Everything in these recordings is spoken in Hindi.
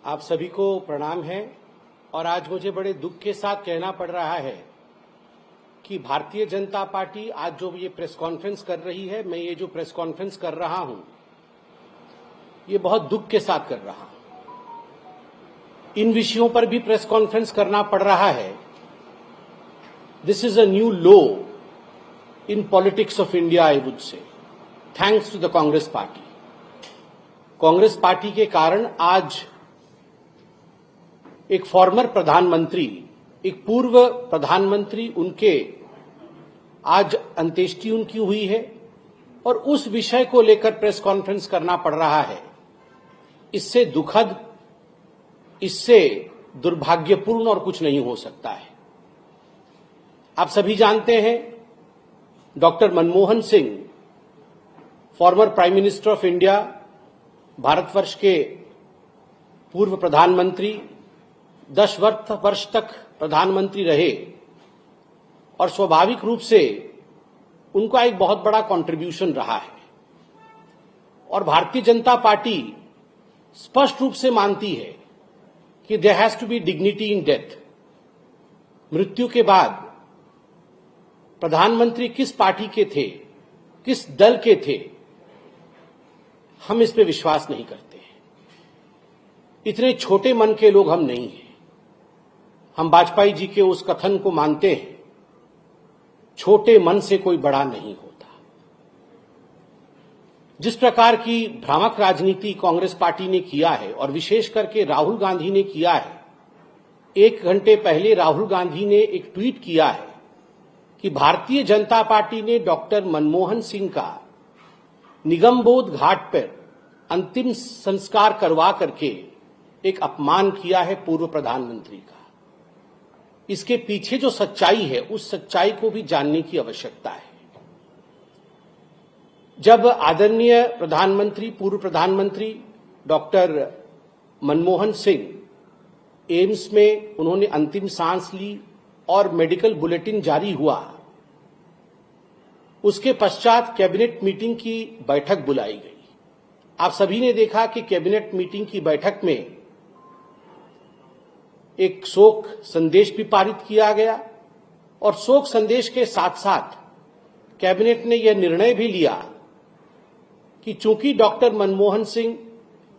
आप सभी को प्रणाम है। और आज मुझे बड़े दुख के साथ कहना पड़ रहा है कि भारतीय जनता पार्टी आज जो ये प्रेस कॉन्फ्रेंस कर रही है, मैं ये जो प्रेस कॉन्फ्रेंस कर रहा हूं, ये बहुत दुख के साथ कर रहा हूं। इन विषयों पर भी प्रेस कॉन्फ्रेंस करना पड़ रहा है। This is a new low in politics of India, I would say, thanks to the Congress party. Congress party के कारण आज एक फॉर्मर प्रधानमंत्री, एक पूर्व प्रधानमंत्री, उनके आज अंत्येष्टि उनकी हुई है और उस विषय को लेकर प्रेस कॉन्फ्रेंस करना पड़ रहा है। इससे दुखद, इससे दुर्भाग्यपूर्ण और कुछ नहीं हो सकता है। आप सभी जानते हैं, doctor Manmohan Singh, farmer prime minister of India, Bharatvarsh के पूर्व प्रधानमंत्री, 10 वर्ष तक प्रधानमंत्री रहे और स्वाभाविक रूप से उनका एक बहुत बड़ा कंट्रीब्यूशन रहा है। और भारतीय जनता पार्टी स्पष्ट रूप से मानती है कि there has to be dignity in death. मृत्यु के बाद प्रधानमंत्री किस पार्टी के थे, किस दल के थे, हम इस पे विश्वास नहीं करते हैं। इतने छोटे मन के लोग हम नहीं हैं। हम वाजपेयी जी के उस कथन को मानते हैं, छोटे मन से कोई बड़ा नहीं होता। जिस प्रकार की भ्रामक राजनीति कांग्रेस पार्टी ने किया है और विशेष करके राहुल गांधी ने किया है, 1 घंटे पहले राहुल गांधी ने एक ट्वीट किया है कि भारतीय जनता पार्टी ने डॉक्टर मनमोहन सिंह का निगमबोध घाट पर अंतिम संस्कार करवा करके एक अपमान किया है पूर्व प्रधानमंत्री का। इसके पीछे जो सच्चाई है, उस सच्चाई को भी जानने की आवश्यकता है। जब आदरणीय प्रधानमंत्री, पूर्व प्रधानमंत्री डॉक्टर मनमोहन सिंह एम्स में उन्होंने अंतिम सांस ली और मेडिकल बुलेटिन जारी हुआ, उसके पश्चात कैबिनेट मीटिंग की बैठक बुलाई गई। आप सभी ने देखा कि कैबिनेट मीटिंग की बैठक में एक शोक संदेश भी पारित किया गया और शोक संदेश के साथ साथ कैबिनेट ने यह निर्णय भी लिया कि चूंकि डॉक्टर मनमोहन सिंह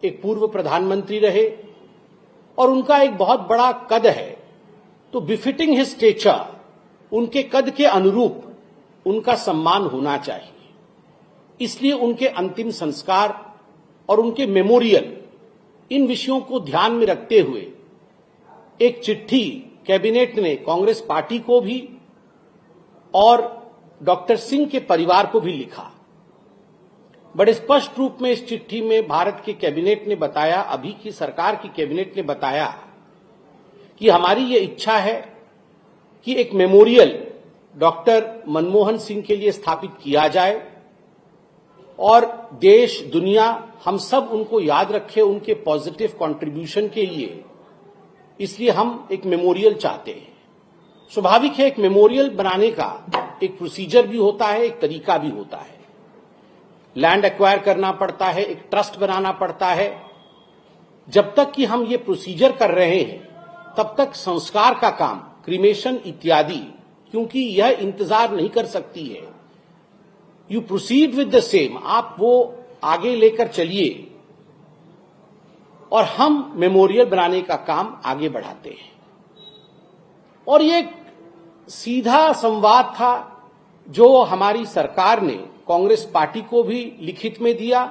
एक पूर्व प्रधानमंत्री रहे और उनका एक बहुत बड़ा कद है, तो बिफिटिंग हिज स्टेचर, उनके कद के अनुरूप उनका सम्मान होना चाहिए। इसलिए उनके अंतिम संस्कार और उनके मेमोरियल, इन विषयों को ध्यान में रखते हुए एक चिट्ठी कैबिनेट ने कांग्रेस पार्टी को भी और डॉक्टर सिंह के परिवार को भी लिखा। बड़े स्पष्ट रूप में इस चिट्ठी में भारत के कैबिनेट ने बताया, अभी की सरकार की कैबिनेट ने बताया कि हमारी ये इच्छा है कि एक मेमोरियल डॉक्टर मनमोहन सिंह के लिए स्थापित किया जाए और देश, दुनिया, हम सब उनको याद रखें उनके पॉजिटिव कंट्रीब्यूशन के लिए। इसलिए हम एक मेमोरियल चाहते हैं। स्वाभाविक है, एक मेमोरियल बनाने का एक प्रोसीजर भी होता है, एक तरीका भी होता है। लैंड एक्वायर करना पड़ता है, एक ट्रस्ट बनाना पड़ता है। जब तक कि हम ये प्रोसीजर कर रहे हैं, तब तक संस्कार का काम, क्रीमेशन इत्यादि, क्योंकि यह इंतजार नहीं कर सकती है। You proceed with the same, आप वो आगे लेकर चलिए और हम मेमोरियल बनाने का काम आगे बढ़ाते हैं। और ये सीधा संवाद था जो हमारी सरकार ने कांग्रेस पार्टी को भी लिखित में दिया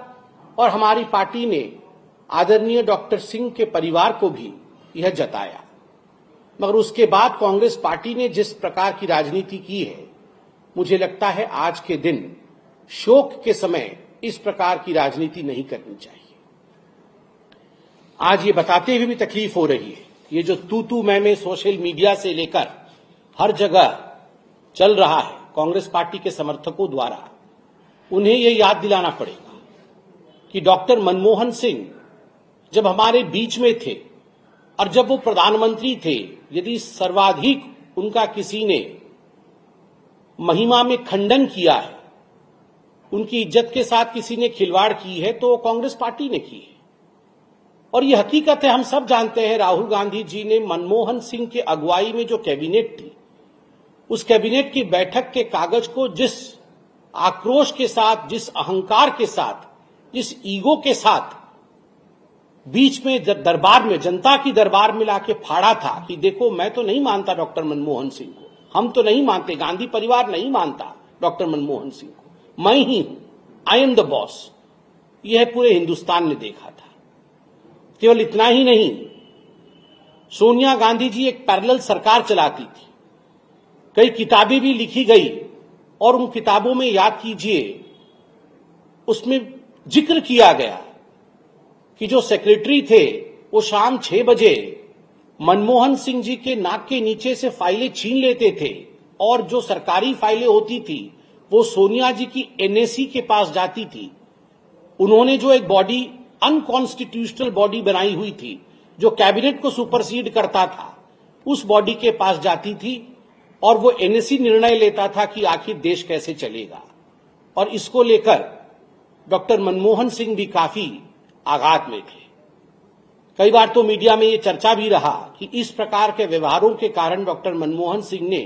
और हमारी पार्टी ने आदरणीय डॉक्टर सिंह के परिवार को भी यह जताया। मगर उसके बाद कांग्रेस पार्टी ने जिस प्रकार की राजनीति की है, मुझे लगता है आज के दिन शोक के समय इस प्रकार की राजनीति नहीं करनी चाहिए। आज ये बताते हुए भी तकलीफ हो रही है, ये जो तू मैं सोशल मीडिया से लेकर हर जगह चल रहा है कांग्रेस पार्टी के समर्थकों द्वारा, उन्हें ये याद दिलाना पड़ेगा कि डॉक्टर मनमोहन सिंह जब हमारे बीच में थे और जब वो प्रधानमंत्री थे, यदि सर्वाधिक उनका किसी ने महिमा में खंडन किया है, उनकी इज्जत के साथ किसी ने खिलवाड़ की है, तो कांग्रेस पार्टी ने की है। और ये हकीकत है, हम सब जानते हैं, राहुल गांधी जी ने मनमोहन सिंह के अगुवाई में जो कैबिनेट थी, उस कैबिनेट की बैठक के कागज को जिस आक्रोश के साथ, जिस अहंकार के साथ, जिस ईगो के साथ बीच में दरबार में, जनता की दरबार में लाके फाड़ा था कि देखो मैं तो नहीं मानता डॉक्टर मनमोहन सिंह को, हम तो नहीं मानते, गांधी परिवार नहीं मानता डॉक्टर मनमोहन सिंह को, मैं ही हूं, आई एम द बॉस, यह पूरे हिंदुस्तान ने देखा था। केवल इतना ही नहीं, सोनिया गांधी जी एक पैरेलल सरकार चलाती थी, कई किताबें भी लिखी गई और उन किताबों में याद कीजिए, उसमें जिक्र किया गया कि जो सेक्रेटरी थे वो शाम 6 बजे मनमोहन सिंह जी के नाक के नीचे से फाइलें छीन लेते थे और जो सरकारी फाइलें होती थी वो सोनिया जी की एनएसी के पास जाती थी। उन्होंने जो एक बॉडी, अनकॉन्स्टिट्यूशनल बॉडी बनाई हुई थी जो कैबिनेट को सुपरसीड करता था, उस बॉडी के पास जाती थी और वो एनएसी निर्णय लेता था कि आखिर देश कैसे चलेगा। और इसको लेकर डॉक्टर मनमोहन सिंह भी काफी आघात में थे। कई बार तो मीडिया में ये चर्चा भी रहा कि इस प्रकार के व्यवहारों के कारण डॉक्टर मनमोहन सिंह ने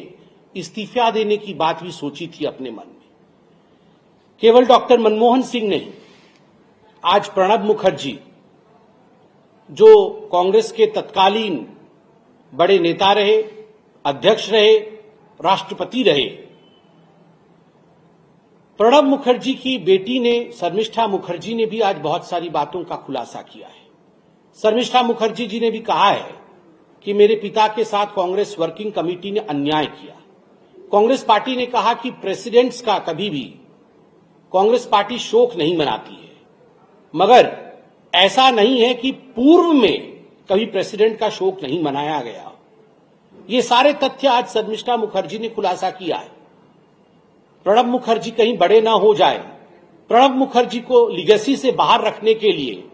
इस्तीफा देने की बात भी सोची थी अपने मन में। केवल डॉक्टर मनमोहन सिंह नहीं, आज प्रणब मुखर्जी जो कांग्रेस के तत्कालीन बड़े नेता रहे, अध्यक्ष रहे, राष्ट्रपति रहे, प्रणब मुखर्जी की बेटी ने, शर्मिष्ठा मुखर्जी ने भी आज बहुत सारी बातों का खुलासा किया है। शर्मिष्ठा मुखर्जी जी ने भी कहा है कि मेरे पिता के साथ कांग्रेस वर्किंग कमेटी ने अन्याय किया। कांग्रेस पार्टी ने कहा कि प्रेसिडेंट्स का कभी भी कांग्रेस पार्टी शोक नहीं मनाती है, मगर ऐसा नहीं है कि पूर्व में कभी प्रेसिडेंट का शोक नहीं मनाया गया। ये सारे तथ्य आज शर्मिष्ठा मुखर्जी ने खुलासा किया है। प्रणब मुखर्जी कहीं बड़े ना हो जाए, प्रणब मुखर्जी को लीगेसी से बाहर रखने के लिए,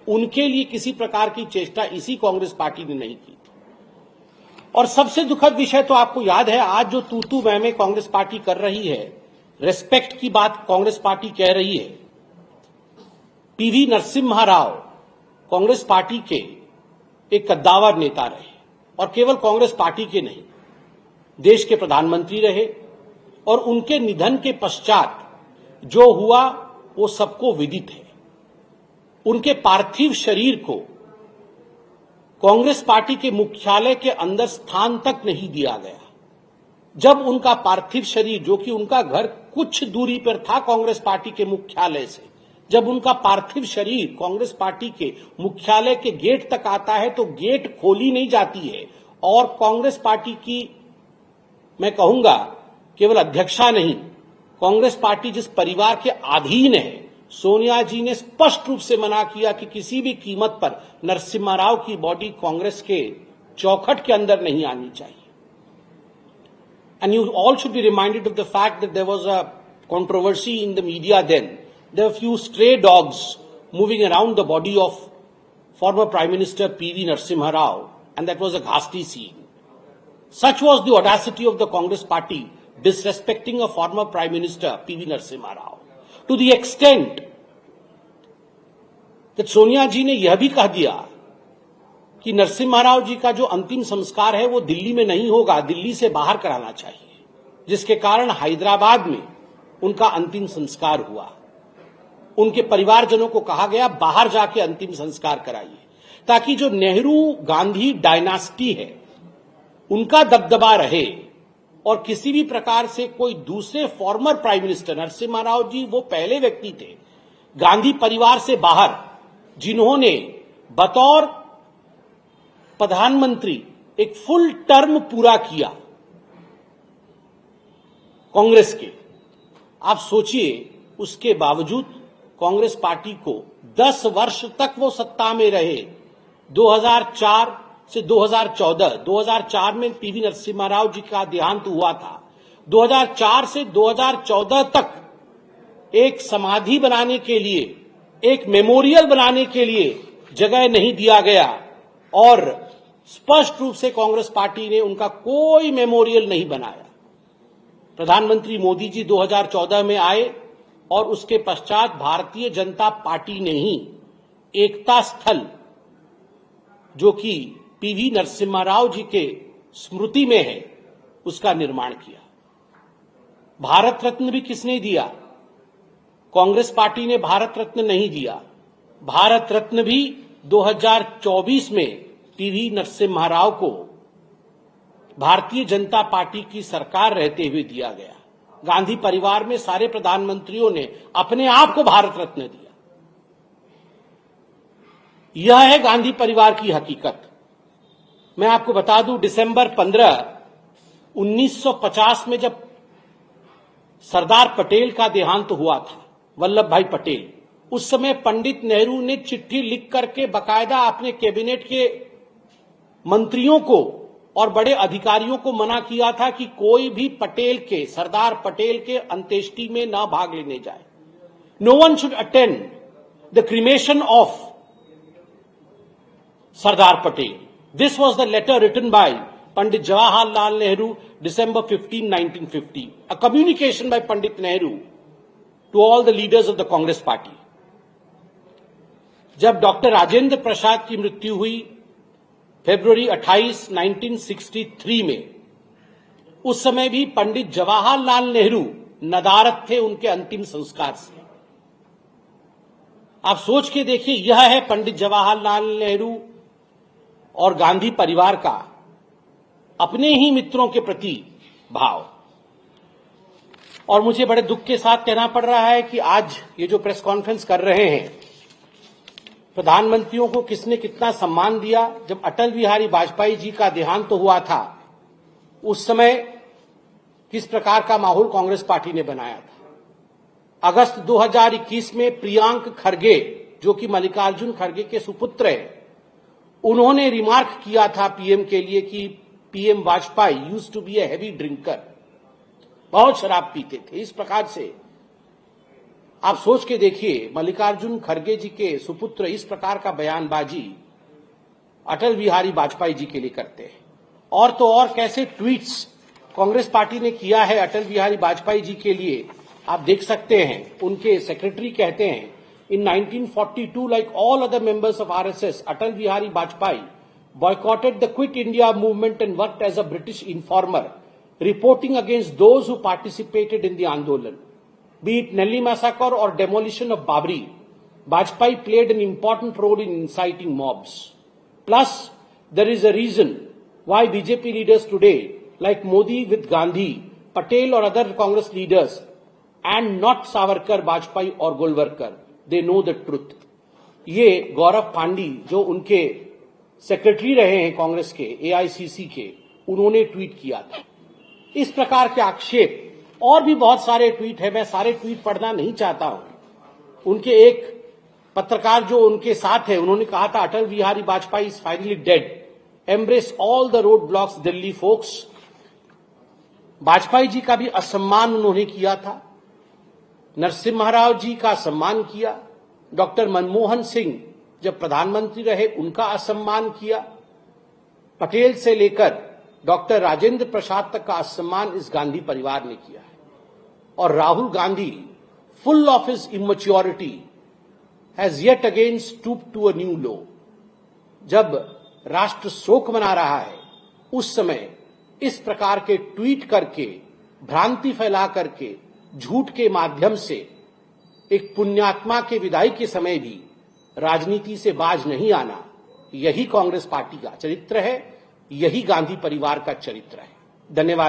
उनके लिए किसी प्रकार की चेष्टा इसी कांग्रेस पार्टी ने नहीं की। और सबसे दुखद विषय तो आपको याद है, आज जो तू मैं कांग्रेस पार्टी कर रही है, रेस्पेक्ट की बात कांग्रेस पार्टी कह रही है। पीवी नरसिम्हा राव कांग्रेस पार्टी के एक कद्दावर नेता रहे और केवल कांग्रेस पार्टी के नहीं, देश के प्रधानमंत्री रहे और उनके निधन के पश्चात जो हुआ वो सबको विदित है। उनके पार्थिव शरीर को कांग्रेस पार्टी के मुख्यालय के अंदर स्थान तक नहीं दिया गया। जब उनका पार्थिव शरीर, जो कि उनका घर कुछ दूरी पर था कांग्रेस पार्टी के मुख्यालय से, जब उनका पार्थिव शरीर कांग्रेस पार्टी के मुख्यालय के गेट तक आता है तो गेट खोली नहीं जाती है और कांग्रेस पार्टी की, मैं कहूंगा, केवल अध्यक्षा नहीं, कांग्रेस पार्टी जिस परिवार के अधीन है, सोनिया जी ने स्पष्ट रूप से मना किया कि किसी भी कीमत पर नरसिम्हा राव की बॉडी कांग्रेस के चौखट के अंदर नहीं आनी चाहिए। And you all should be reminded of the fact that there was a controversy in the media then. There were a few stray dogs moving around the body of former Prime Minister P.V. Narasimha Rao, and that was a ghastly scene. Such was the audacity of the Congress party disrespecting a former Prime Minister P.V. Narasimha Rao, to the extent that Sonia जी ने यह भी कह दिया कि नरसिम्हा राव जी का जो अंतिम संस्कार है वो दिल्ली में नहीं होगा, दिल्ली से बाहर कराना चाहिए, जिसके कारण हैदराबाद में उनका अंतिम संस्कार हुआ। उनके परिवारजनों को कहा गया बाहर जाके अंतिम संस्कार कराइए, ताकि जो नेहरू गांधी डायनास्टी है उनका दबदबा रहे और किसी भी प्रकार से कोई दूसरे former prime minister, Narasimha Rao ji वो पहले व्यक्ति थे गांधी परिवार से बाहर जिन्होंने बतौर प्रधानमंत्री एक फुल टर्म पूरा किया कांग्रेस के। आप सोचिए, उसके बावजूद कांग्रेस पार्टी को 10 वर्ष तक वो सत्ता में रहे। 2004 से 2014, 2004 में पीवी नरसिम्हा राव जी का देहांत हुआ था। 2004 से 2014 तक एक समाधि बनाने के लिए, एक मेमोरियल बनाने के लिए जगह नहीं दिया गया और स्पष्ट रूप से कांग्रेस पार्टी ने उनका कोई मेमोरियल नहीं बनाया। प्रधानमंत्री मोदी जी 2014 में आए और उसके पश्चात भारतीय जनता पार्टी ने ही एकता स्थल जो कि पीवी नरसिम्हा राव जी के स्मृति में है, उसका निर्माण किया। भारत रत्न भी किसने दिया? कांग्रेस पार्टी ने भारत रत्न नहीं दिया। भारत रत्न भी 2024 में पीवी नरसिम्हा राव को भारतीय जनता पार्टी की सरकार रहते हुए दिया गया। गांधी परिवार में सारे प्रधानमंत्रियों ने अपने आप को भारत रत्न दिया। यह है गांधी परिवार की हकीकत। मैं आपको बता दूं, दिसंबर 15, 1950 में जब सरदार पटेल का देहांत हुआ था, वल्लभ भाई पटेल, उस समय पंडित नेहरू ने चिट्ठी लिख करके बकायदा अपने कैबिनेट के मंत्रियों को और बड़े अधिकारियों को मना किया था कि कोई भी सरदार पटेल के अंत्येष्टि में न भाग लेने जाए। No one should attend the cremation of Sardar Patel. This was the letter written by Pandit Jawaharlal Nehru, December 15, 1950. A communication by Pandit Nehru to all the leaders of the Congress party. जब डॉक्टर राजेंद्र प्रसाद की मृत्यु हुई फरवरी 28, 1963 में, उस समय भी पंडित जवाहरलाल नेहरू नदारद थे उनके अंतिम संस्कार से। आप सोच के देखिए, यह है पंडित जवाहरलाल नेहरू और गांधी परिवार का अपने ही मित्रों के प्रति भाव। और मुझे बड़े दुख के साथ कहना पड़ रहा है कि आज ये जो प्रेस कॉन्फ्रेंस कर रहे हैं, प्रधानमंत्रियों को किसने कितना सम्मान दिया। जब अटल बिहारी वाजपेयी जी का देहांत हुआ था, उस समय किस प्रकार का माहौल कांग्रेस पार्टी ने बनाया था। अगस्त 2021 में प्रियांक खरगे, जो कि मल्लिकार्जुन खरगे के सुपुत्र हैं, उन्होंने रिमार्क किया था पीएम के लिए कि PM Vajpayee used to be a heavy drinker, बहुत शराब पीते थे। इस प्रकार से आप सोच के देखिए, मल्लिकार्जुन खरगे जी के सुपुत्र इस प्रकार का बयानबाजी अटल बिहारी वाजपेयी जी के लिए करते हैं। और तो और कैसे ट्वीट्स कांग्रेस पार्टी ने किया है अटल बिहारी वाजपेयी जी के लिए, आप देख सकते हैं। उनके सेक्रेटरी कहते हैं, In 1942, like all other members of RSS, Atal Bihari Vajpayee boycotted the Quit India movement and worked as a British informer, reporting against those who participated in the Andolan. Be it Nellie massacre or demolition of Babri, Vajpayee played an important role in inciting mobs. Plus, there is a reason why BJP leaders today, like Modi with Gandhi, Patel or other Congress leaders, and not Savarkar, Vajpayee or Golwalkar, they know the truth. ये गौरव पांडी, जो उनके सेक्रेटरी रहे हैं कांग्रेस के, एआईसीसी के, उन्होंने ट्वीट किया था। इस प्रकार के आक्षेप और भी बहुत सारे ट्वीट है, मैं सारे ट्वीट पढ़ना नहीं चाहता हूं। उनके एक पत्रकार जो उनके साथ है, उन्होंने कहा था, Atal Bihari Vajpayee is finally dead, embrace all the road blocks Delhi folks. Vajpayee ji का भी असम्मान उन्होंने किया था, नरसिम्हा राव जी का सम्मान किया, डॉक्टर मनमोहन सिंह जब प्रधानमंत्री रहे उनका असम्मान किया, पटेल से लेकर डॉक्टर राजेंद्र प्रसाद तक का असम्मान इस गांधी परिवार ने किया है। और Rahul Gandhi, full of his immaturity, has yet again stoop to a new low. जब राष्ट्र शोक मना रहा है, उस समय इस प्रकार के ट्वीट करके, भ्रांति फैला करके, झूठ के माध्यम से एक पुण्यात्मा के विदाई के समय भी राजनीति से बाज नहीं आना, यही कांग्रेस पार्टी का चरित्र है, यही गांधी परिवार का चरित्र है। धन्यवाद।